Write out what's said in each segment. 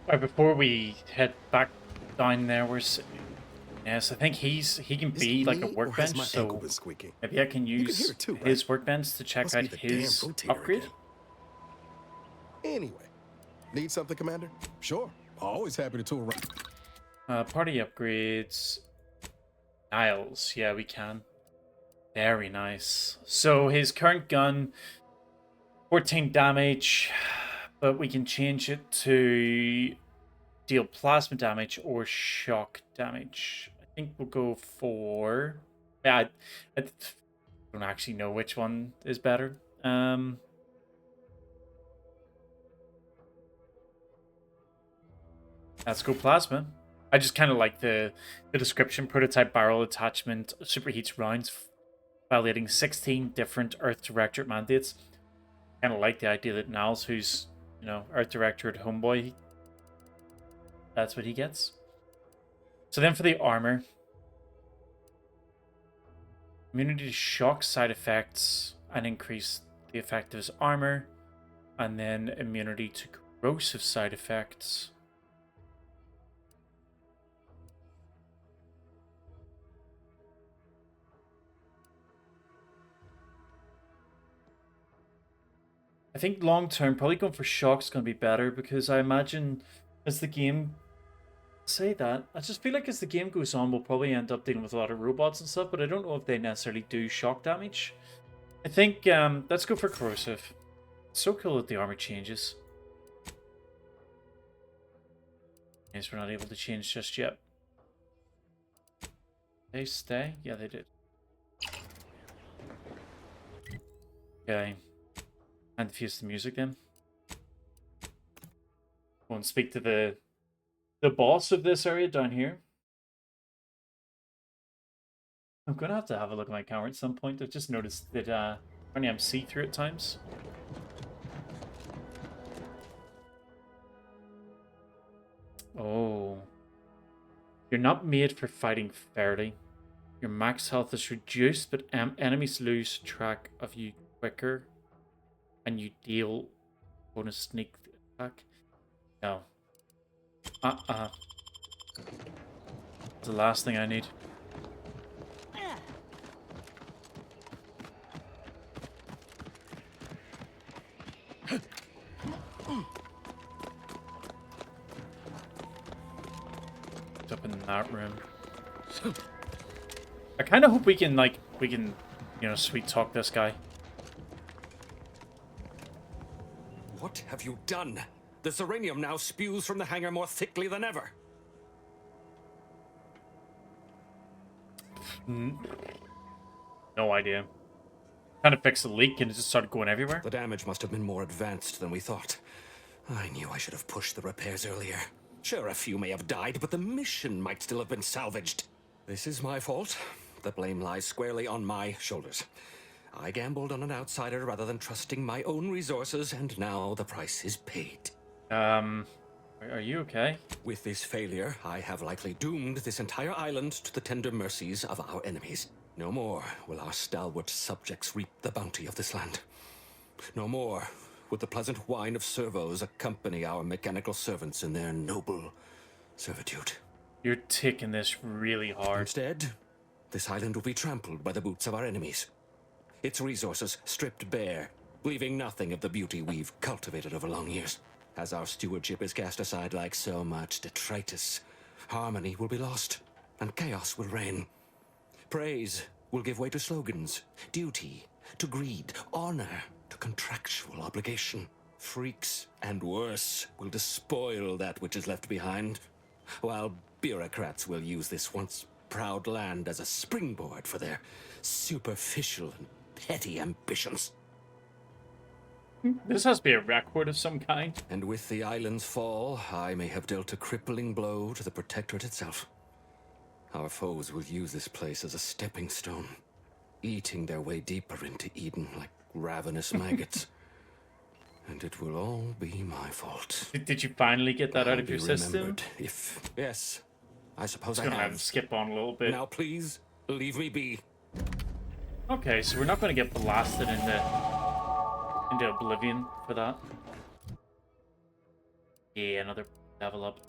Right, before we head back down there, yes, I think he can Is be it like a me, or has workbench, my ankle so been squeaking? maybe I can You can hear use it too, right? his workbench to check Must out be the damn his rotator upgrade. again. Anyway, need something, Commander? Sure. Always happy to tool around. Party upgrades. Niles, yeah, we can. Very nice. So his current gun, 14 damage, but we can change it to deal plasma damage or shock damage. I think we'll go for... Yeah, I don't actually know which one is better. Let's go plasma. I just kind of like the description. Prototype barrel attachment superheats rounds, violating 16 different Earth Directorate mandates. Kind of like the idea that Niles, who's, Earth Directorate homeboy, that's what he gets. So then for the armor, immunity to shock side effects and increase the effect of his armor, and then immunity to corrosive side effects. I think long term, probably going for shock's going to be better, because I imagine as the game... Say that, I just feel like as the game goes on, we'll probably end up dealing with a lot of robots and stuff, but I don't know if they necessarily do shock damage. I think, let's go for corrosive. It's so cool that the armor changes. Guess we're not able to change just yet. They stay? Yeah, they did. Okay. And diffuse the music then. Go and speak to the boss of this area down here. I'm gonna have a look at my camera at some point. I've just noticed that apparently I'm see-through at times. Oh. You're not made for fighting fairly. Your max health is reduced, but enemies lose track of you quicker. And you deal bonus sneak attack. No. It's the last thing I need. It's up in that room. I kind of hope we can, sweet talk this guy. What have you done? The Serenium now spews from the hangar more thickly than ever. No idea. Trying to fix the leak and it just started going everywhere. The damage must have been more advanced than we thought. I knew I should have pushed the repairs earlier. Sure, a few may have died, but the mission might still have been salvaged. This is my fault. The blame lies squarely on my shoulders. I gambled on an outsider rather than trusting my own resources, and now the price is paid. Are you okay? With this failure, I have likely doomed this entire island to the tender mercies of our enemies. No more will our stalwart subjects reap the bounty of this land. No more would the pleasant whine of servos accompany our mechanical servants in their noble servitude. You're taking this really hard. Instead, this island will be trampled by the boots of our enemies. Its resources stripped bare, leaving nothing of the beauty we've cultivated over long years. As our stewardship is cast aside like so much detritus, harmony will be lost, and chaos will reign. Praise will give way to slogans, duty to greed, honor to contractual obligation. Freaks and worse will despoil that which is left behind, while bureaucrats will use this once proud land as a springboard for their superficial and petty ambitions. This has to be a record of some kind. And with the island's fall, I may have dealt a crippling blow to the Protectorate itself. Our foes will use this place as a stepping stone, eating their way deeper into Eden like ravenous maggots. And it will all be my fault. Did you finally get that out of your system? Yes, I suppose I gonna have. Skip on a little bit. Now please, leave me be. Okay, so we're not going to get blasted into oblivion for that. Yeah, another level up.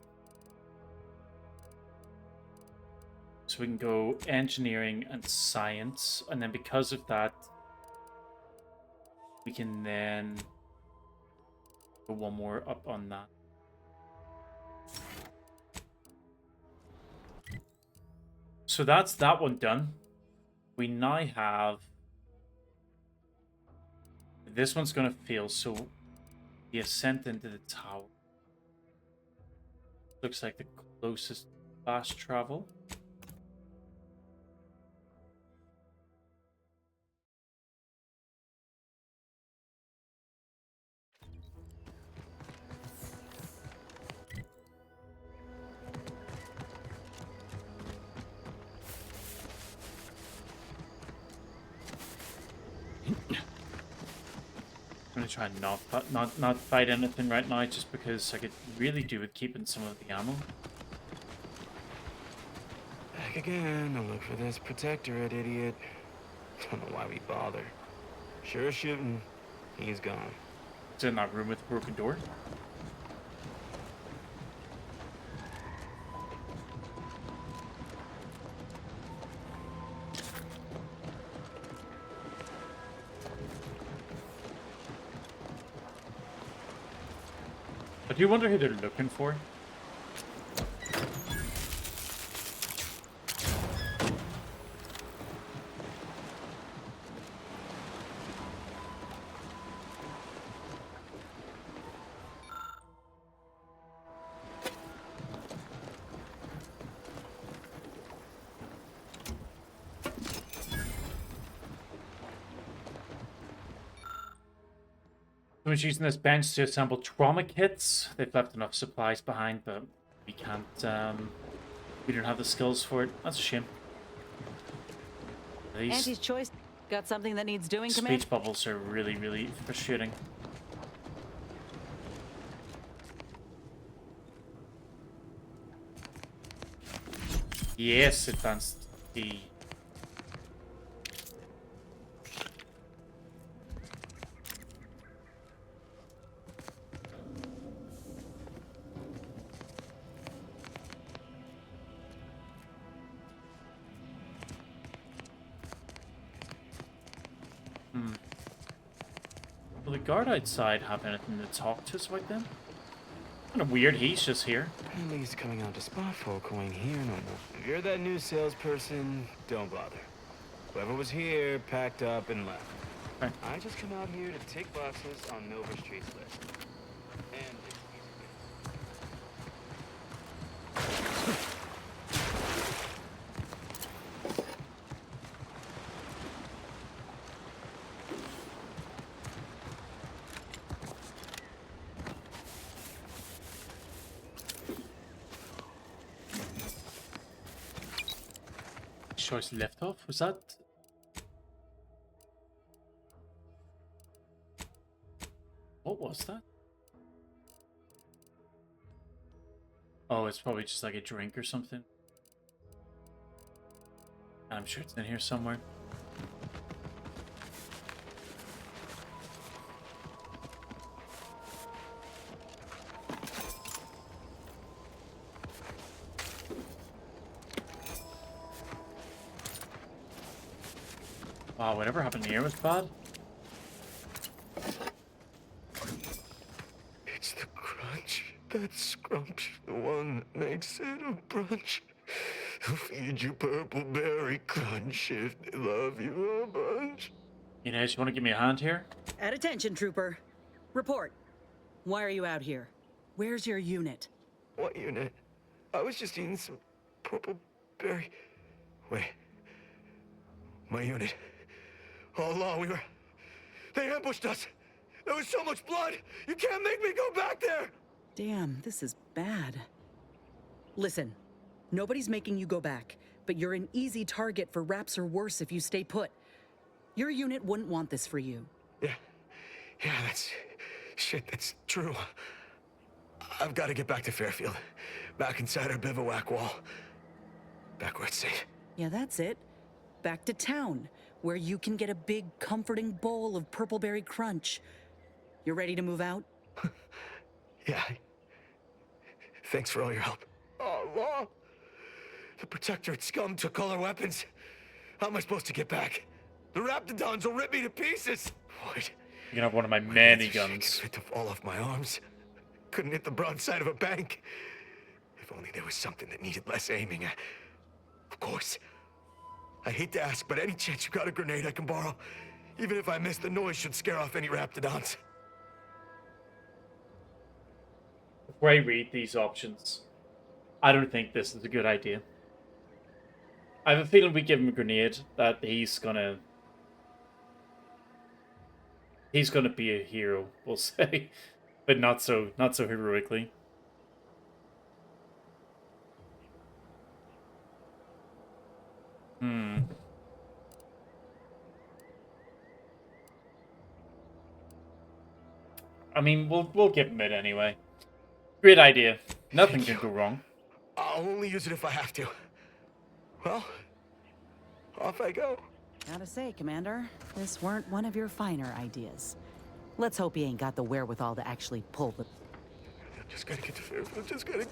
So we can go engineering and science, and then because of that, we can then go one more up on that. So that's that one done. We now have... This one's going to fail, so the ascent into the tower. Looks like the closest fast travel. I'm gonna try and not fight anything right now, just because I could really do with keeping some of the ammo. Back again to look for this protectorate, idiot. Don't know why we bother. Sure shooting. He's gone. It's in that room with the broken door. I do wonder who they're looking for. Someone's using this bench to assemble trauma kits. They've left enough supplies behind, but we can't, we don't have the skills for it. That's a shame. These Auntie's choice. Got something that needs doing, Command? speech bubbles are really, really frustrating. Yes, advanced D. Will the guard outside have anything to talk to us about them? Kind of weird, he's just here. At least coming out to spot folk who ain't here no more. If you're that new salesperson, don't bother. Whoever was here packed up and left. Okay. I just come out here to tick boxes on RuneweaverJT's list. And Choice left off? Was that? What was that? Oh, it's probably just like a drink or something. I'm sure it's in here somewhere. Wow, whatever happened here was bad. it's the crunch. That scrunch, the one that makes it a brunch. Who feed you purple berry crunch if they love you a bunch. Inez, you want to give me a hand here? At attention, Trooper. Report. Why are you out here? Where's your unit? What unit? I was just eating some purple berry. Wait. My unit. All along, they ambushed us. There was so much blood. You can't make me go back there. Damn, this is bad. Listen, nobody's making you go back, but you're an easy target for raps or worse if you stay put. Your unit wouldn't want this for you. Yeah, that's true. I've got to get back to Fairfield. Back inside our bivouac wall. Back where it's safe. Yeah, that's it. Back to town, where you can get a big, comforting bowl of purpleberry crunch. You ready to move out? Yeah. Thanks for all your help. Oh, Law! The Protectorate scum took all our weapons. How am I supposed to get back? The Raptidons will rip me to pieces! What? You can have one of my My many hands are shaking, guns. fit to fall off my arms. Couldn't hit the broadside of a bank. If only there was something that needed less aiming. Of course. I hate to ask, but any chance you got a grenade I can borrow? Even if I miss, the noise should scare off any Raptidons. Before I read these options, I don't think this is a good idea. I have a feeling we give him a grenade that he's gonna be a hero, we'll say, but not so heroically. I mean, we'll give him it anyway. Great idea. Nothing can go wrong. I'll only use it if I have to. Well, off I go. Gotta say, Commander, this weren't one of your finer ideas. Let's hope he ain't got the wherewithal to actually pull the... Just gotta get to Fairfield. Just gotta...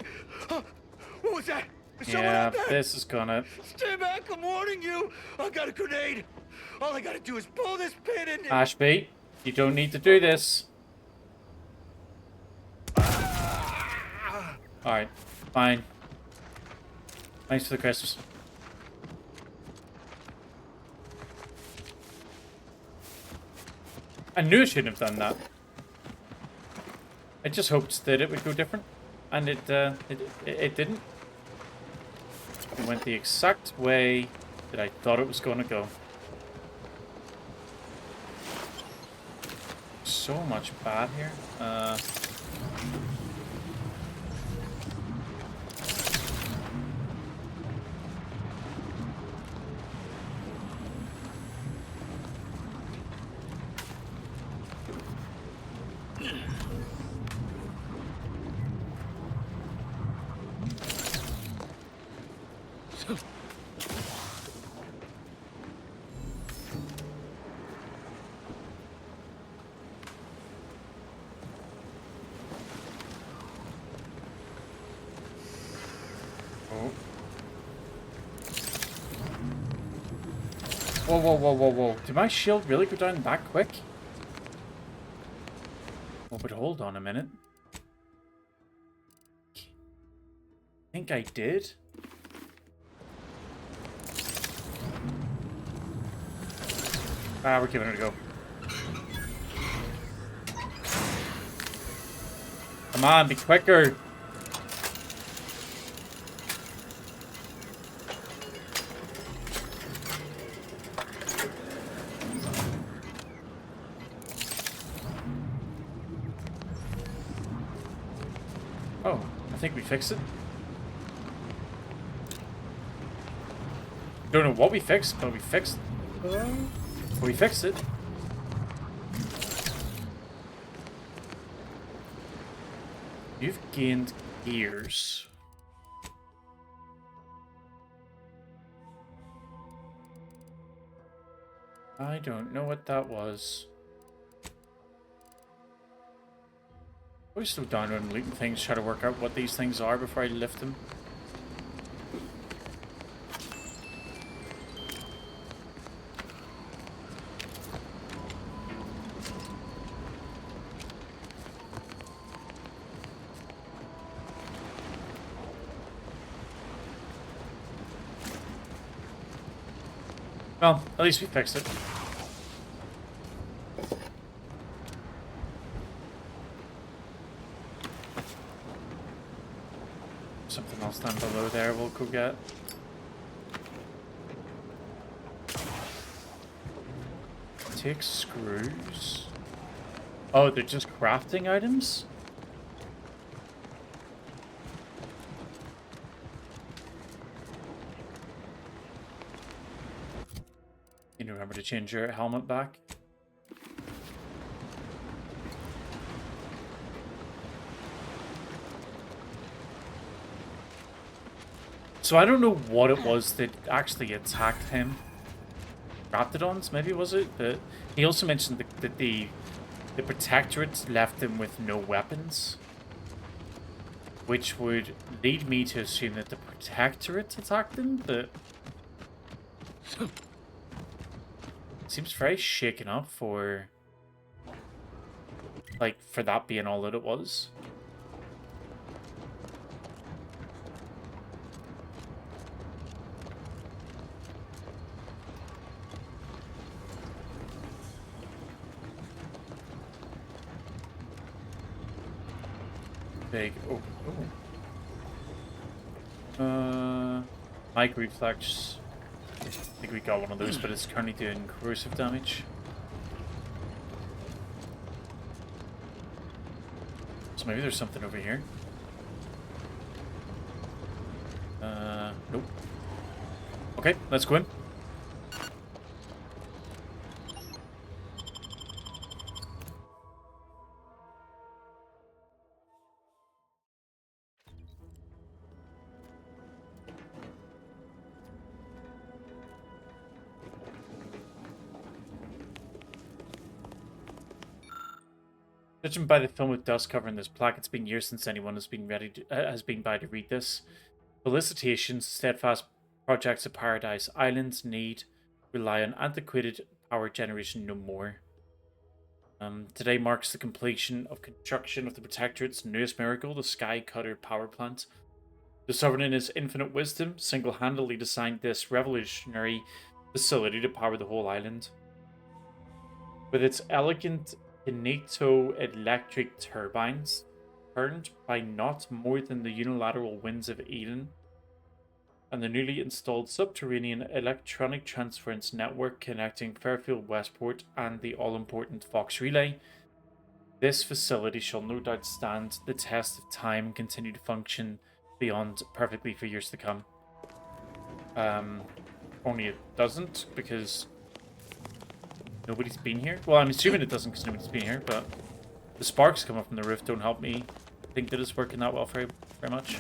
Huh? What was that? Is someone Yeah, out there? this is gonna... Stay back, I'm warning you! I got a grenade! All I gotta do is pull this pin and... Ashby, you don't need to do this. Alright, fine. Thanks for the crisps. I knew I shouldn't have done that. I just hoped that it would go different, and it didn't. It went the exact way that I thought it was going to go. So much bad here. Whoa, whoa, whoa, whoa, whoa. Did my shield really go down that quick? Oh, but hold on a minute. I think I did. Ah, we're giving it a go. Come on, be quicker. Oh, I think we fixed it. Don't know what we fixed, but we fixed it. We fixed it. You've gained gears. I don't know what that was. I always slow down when looting things, try to work out what these things are before I lift them. Well, at least we fixed it. Something else down below there we'll go get. Take screws. Oh, they're just crafting items? You need to remember to change your helmet back. So I don't know what it was that actually attacked him. Raptidons, maybe was it? But he also mentioned that the Protectorate left him with no weapons. which would lead me to assume that the Protectorate attacked them, but seems very shaken up for, like, for that being all that it was. Big. Mic reflex. I think we got one of those, but it's currently doing corrosive damage. So maybe there's something over here. Nope. Okay, let's go in. Judging by the film with dust covering this plaque, it's been years since anyone has been by to read this. Felicitations, steadfast projects of Paradise Islands need rely on antiquated power generation no more. Today marks the completion of construction of the Protectorate's newest miracle, the Sky Cutter power plant. The Sovereign in his infinite wisdom single-handedly designed this revolutionary facility to power the whole island. With its elegant kineto-electric turbines, turned by not more than the unilateral winds of Eden, and the newly installed subterranean electronic transference network connecting Fairfield Westport and the all-important Fox Relay, this facility shall no doubt stand the test of time and continue to function beyond perfectly for years to come. Only it doesn't, because nobody's been here. Well, I'm assuming it doesn't because nobody's been here, but the sparks coming from the roof don't help me think that it's working that well very much.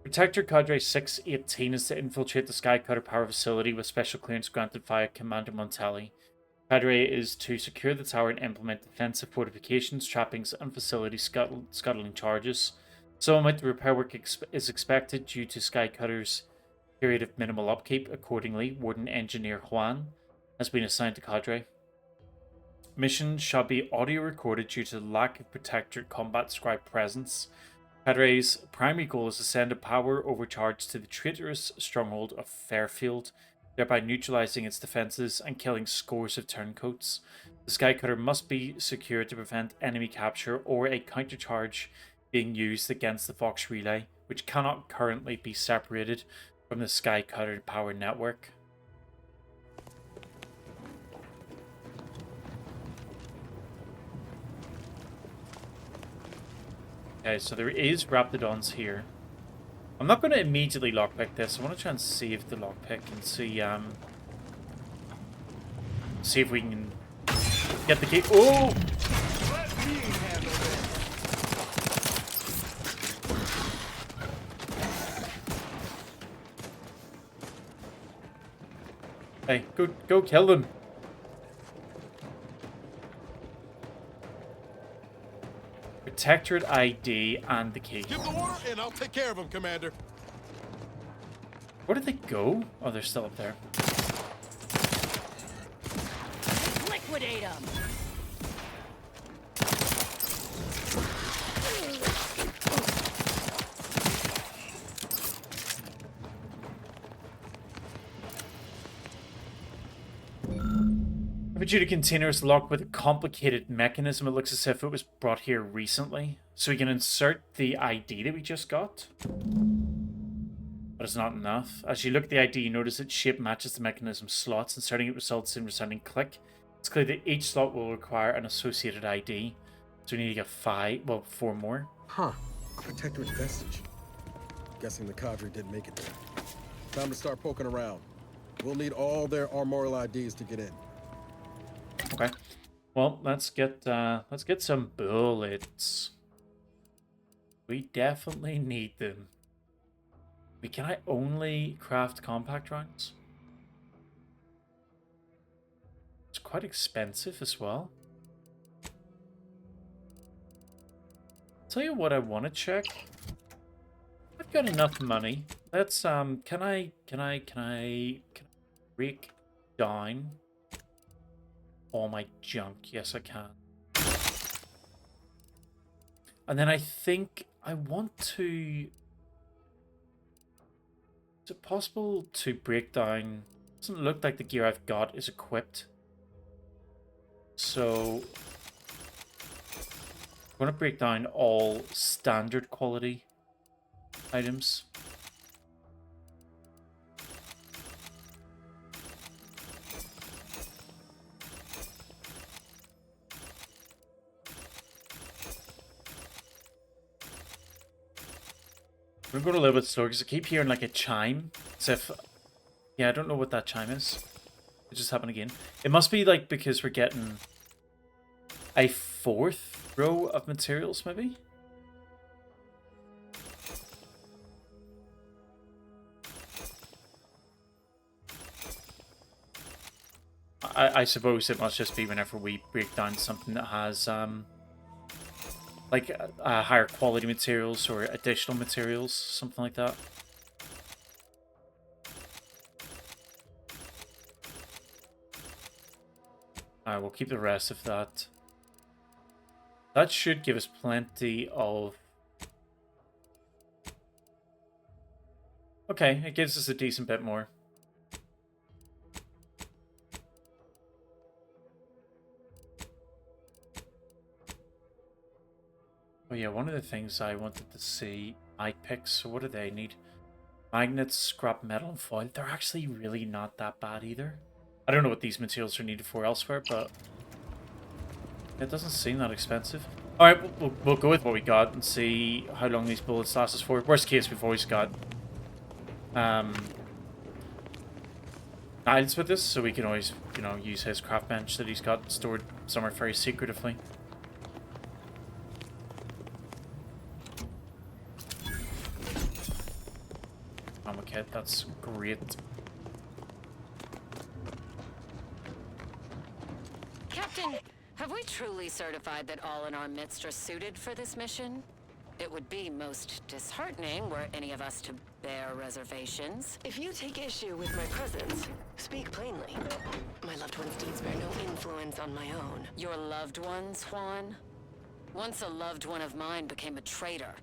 Protector Cadre 618 is to infiltrate the Sky Cutter power facility with special clearance granted via Commander Montelli. Cadre is to secure the tower and implement defensive fortifications, trappings, and facility scuttling charges. Some amount of repair work is expected due to Sky Cutter's period of minimal upkeep. Accordingly, Warden Engineer Juan has been assigned to Cadre. Missions shall be audio recorded due to the lack of Protectorate combat scribe presence. Cadre's primary goal is to send a power overcharge to the traitorous stronghold of Fairfield, thereby neutralizing its defenses and killing scores of turncoats. The Sky Cutter must be secured to prevent enemy capture or a countercharge being used against the Fox Relay, which cannot currently be separated from the Sky Cutter power network. Okay, so there is Raptidons here. I'm not going to immediately lockpick this. I want to try and save the lockpick and see if we can get the key. Oh! Hey, go kill them. Protectorate ID and the key. Give the order and I'll take care of him, Commander. Where did they go? Oh, they're still up there. Liquidate them. Due to container is locked with a complicated mechanism. It looks as if it was brought here recently. So we can insert the ID that we just got. But it's not enough. As you look at the ID, you notice its shape matches the mechanism slots. Inserting it results in resounding click. It's clear that each slot will require an associated ID. So we need to get 4 more. Huh. A Protectorate vestige. Guessing the cadre didn't make it there. Time to start poking around. We'll need all their armorial IDs to get in. Okay. Well, let's get some bullets. We definitely need them. Can I only craft compact rounds? quite expensive as well. Tell you what I want to check. I've got enough money. Let's can I break down all my junk? Yes, I can. And then I think I want to... Is it possible to break down... Doesn't look like the gear I've got is equipped. So... I'm going to break down all standard quality items. We're going to go a little bit slower because I keep hearing like a chime. As if... Yeah, I don't know what that chime is. It just happened again. It must be like because we're getting a 4th row of materials, maybe? I suppose it must just be whenever we break down something that has like higher quality materials or additional materials, something like that. Alright, we'll keep the rest of that. That should give us plenty of... Okay, it gives us a decent bit more. Oh yeah, one of the things I wanted to see, eye picks, so what do they need? Magnets, scrap metal, and foil. They're actually really not that bad either. I don't know what these materials are needed for elsewhere, but it doesn't seem that expensive. Alright, we'll go with what we got and see how long these bullets last us for. Worst case, we've always got Niles with this, so we can always, you know, use his craft bench that he's got stored somewhere very secretively. Okay, that's great. Captain, have we truly certified that all in our midst are suited for this mission? It would be most disheartening were any of us to bear reservations. If you take issue with my presence, speak plainly. My loved one's deeds bear no influence on my own. Your loved ones, Juan? Once a loved one of mine became a traitor,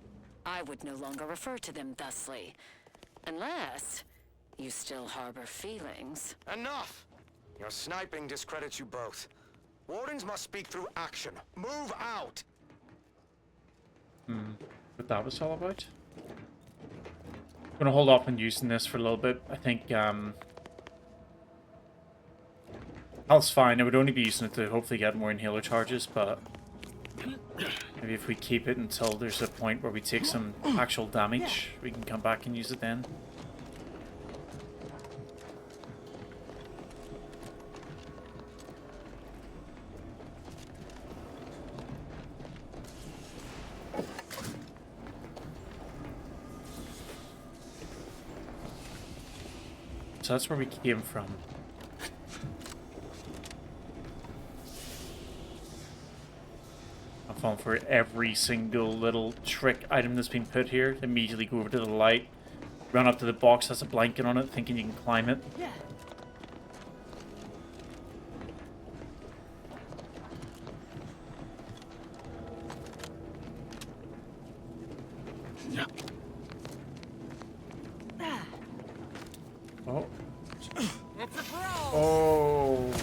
I would no longer refer to them thusly. Unless you still harbor feelings. Enough! Your sniping discredits you both. Wardens must speak through action. Move out! What that was all about? I'm gonna hold off on using this for a little bit. I think health's fine. I would only be using it to hopefully get more inhaler charges, but maybe if we keep it until there's a point where we take some actual damage, we can come back and use it then. So that's where we came from. I'm falling for every single little trick item that's been put here. Immediately go over to the light, run up to the box, has a blanket on it, thinking you can climb it. Yeah. Oh. It's a pro! Oh.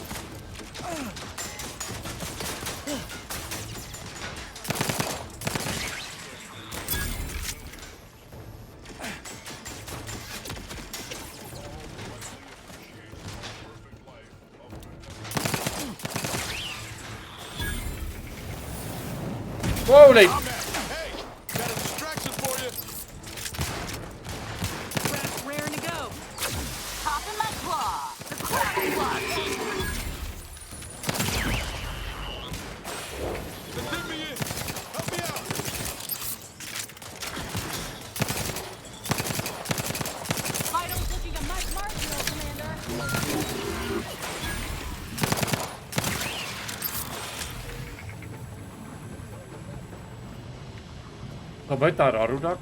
Holy! Hey, got a distraction for you. Raring to go. Popping my claw. The crack claw. Let me in. Help me out. Vitals looking a much marginal, Commander. about that auto dock?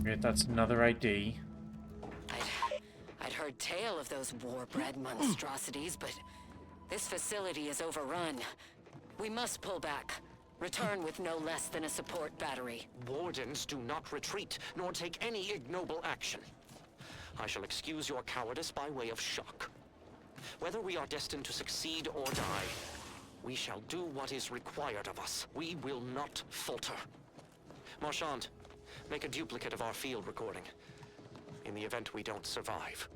Great, that's another ID. I'd heard tale of those war-bred monstrosities, but this facility is overrun. We must pull back. Return with no less than a support battery. Wardens do not retreat, nor take any ignoble action. I shall excuse your cowardice by way of shock. Whether we are destined to succeed or die, we shall do what is required of us. We will not falter. Marchand, make a duplicate of our field recording, in the event we don't survive.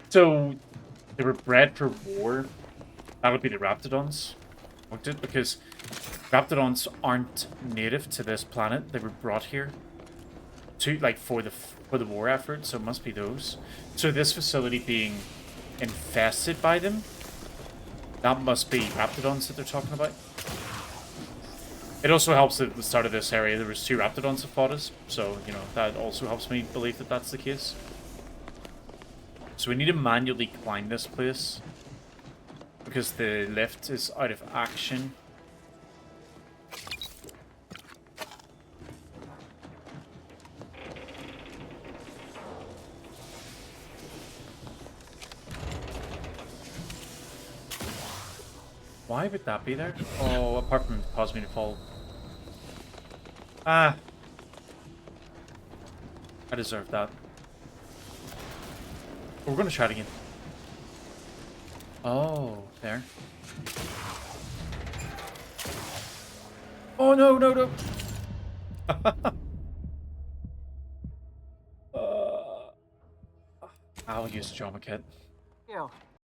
So, they were bred for war. That would be the Raptidons, won't it? Because Raptidons aren't native to this planet. They were brought here to, like, for the war effort, so it must be those. So this facility being infested by them, that must be Raptidons that they're talking about. It also helps that at the start of this area there was 2 Raptidons that fought us, so, you know, that also helps me believe that that's the case. So we need to manually climb this place, because the lift is out of action. Why would that be there? Oh, apart from causing me to fall. Ah! I deserve that. We're gonna try it again. Oh, there. Oh, no, no, no! I'll use the trauma kit. You.